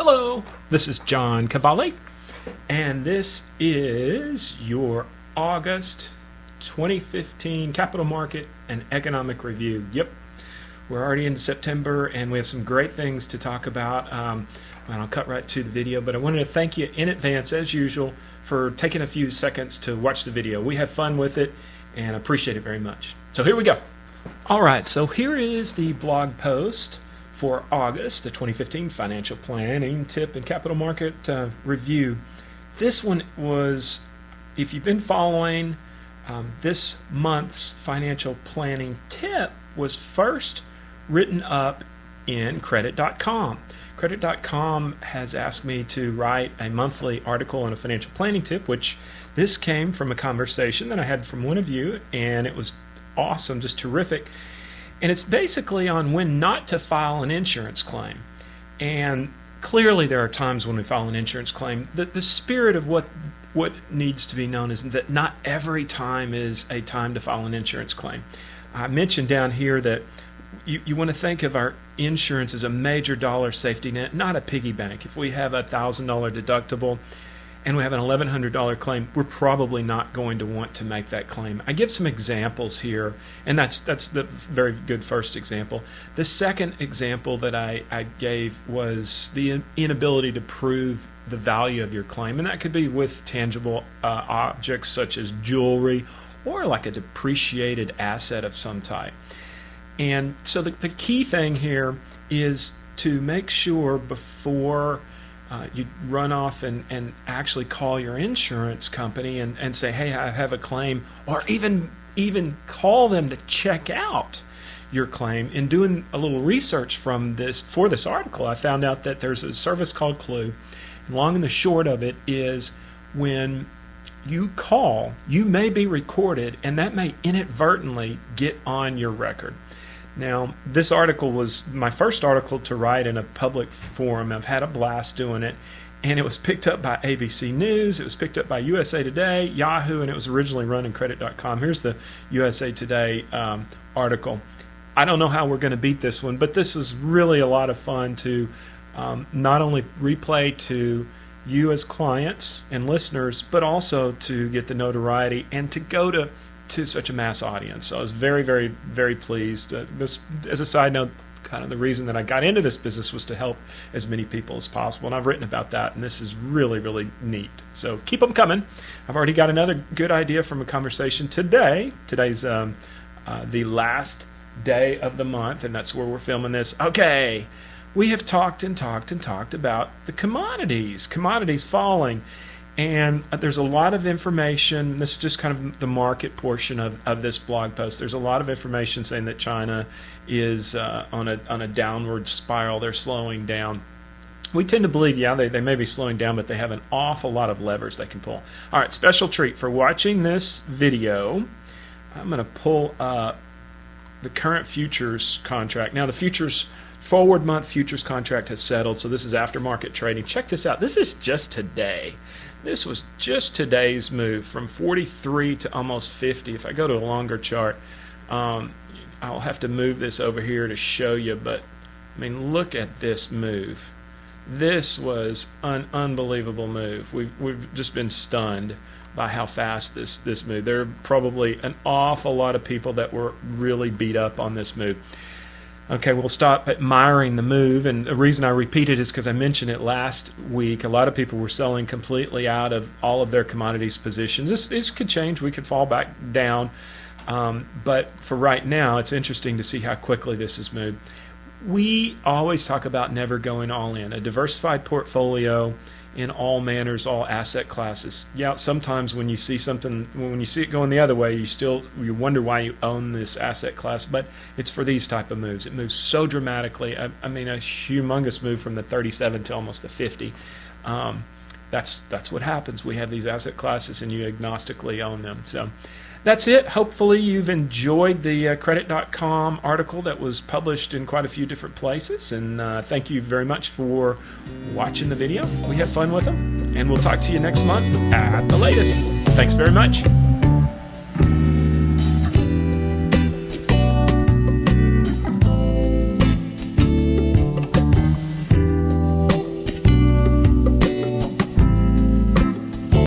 Hello, this is John Cavalli, and this is your August 2015 Capital Market and Economic Review. Yep, we're already into September, and we have some great things to talk about. And I'll cut right to the video, but I wanted to thank you in advance, as usual, for taking a few seconds to watch the video. We have fun with it, and appreciate it very much. So here we go. All right, so here is the blog post for August, the 2015 Financial Planning Tip and Capital Market Review. This one was, if you've been following, this month's financial planning tip was first written up in Credit.com. Credit.com has asked me to write a monthly article on a financial planning tip, which this came from a conversation that I had from one of you, and it was awesome, just terrific. And it's basically on when not to file an insurance claim. And clearly there are times when we file an insurance claim. The spirit of what needs to be known is that not every time is a time to file an insurance claim. I mentioned down here that you want to think of our insurance as a major dollar safety net, not a piggy bank. If we have a $1,000 deductible and we have an $1,100 claim, we're probably not going to want to make that claim. I give some examples here, and that's the very good first example. The second example that I gave was the inability to prove the value of your claim, and that could be with tangible objects such as jewelry or like a depreciated asset of some type. And so the key thing here is to make sure before you run off and actually call your insurance company and say, hey, I have a claim, or even call them to check out your claim. In doing a little research for this article, I found out that there's a service called Clue. And long and the short of it is, when you call, you may be recorded, and that may inadvertently get on your record. Now, this article was my first article to write in a public forum. I've had a blast doing it, and it was picked up by ABC News, it was picked up by USA Today, Yahoo, and it was originally run in Credit.com. Here's the USA Today article. I don't know how we're going to beat this one, but this is really a lot of fun to not only replay to you as clients and listeners, but also to get the notoriety and to go to such a mass audience. So I was very, very, very pleased. This, as a side note, kind of the reason that I got into this business was to help as many people as possible, and I've written about that, and this is really, really neat. So keep them coming. I've already got another good idea from a conversation today. Today's the last day of the month, and that's where we're filming this. Okay, we have talked about the commodities falling. And there's a lot of information. This is just kind of the market portion of this blog post. There's a lot of information saying that China is on a downward spiral. They're slowing down. We tend to believe, yeah, they may be slowing down, but they have an awful lot of levers they can pull. All right, special treat for watching this video. I'm going to pull up the current futures contract. Now, the futures forward month futures contract has settled, so this is aftermarket trading. Check this out. This is just today. This was just today's move from 43 to almost 50. If I go to a longer chart, I'll have to move this over here to show you, but I mean, look at this move. This was an unbelievable move. We've just been stunned by how fast this moved. There are probably an awful lot of people that were really beat up on this move. Okay, we'll stop admiring the move, and the reason I repeat it is because I mentioned it last week. A lot of people were selling completely out of all of their commodities positions. This could change. We could fall back down, but for right now, it's interesting to see how quickly this has moved. We always talk about never going all in. A diversified portfolio in all manners, all asset classes. Yeah, sometimes when you see something, when you see it going the other way, you wonder why you own this asset class, but it's for these type of moves. It moves so dramatically. I mean, a humongous move from the 37 to almost the 50. That's what happens. We have these asset classes, and you agnostically own them. So that's it. Hopefully you've enjoyed the Credit.com article that was published in quite a few different places, and thank you very much for watching the video. We have fun with them, and we'll talk to you next month at the latest. Thanks very much.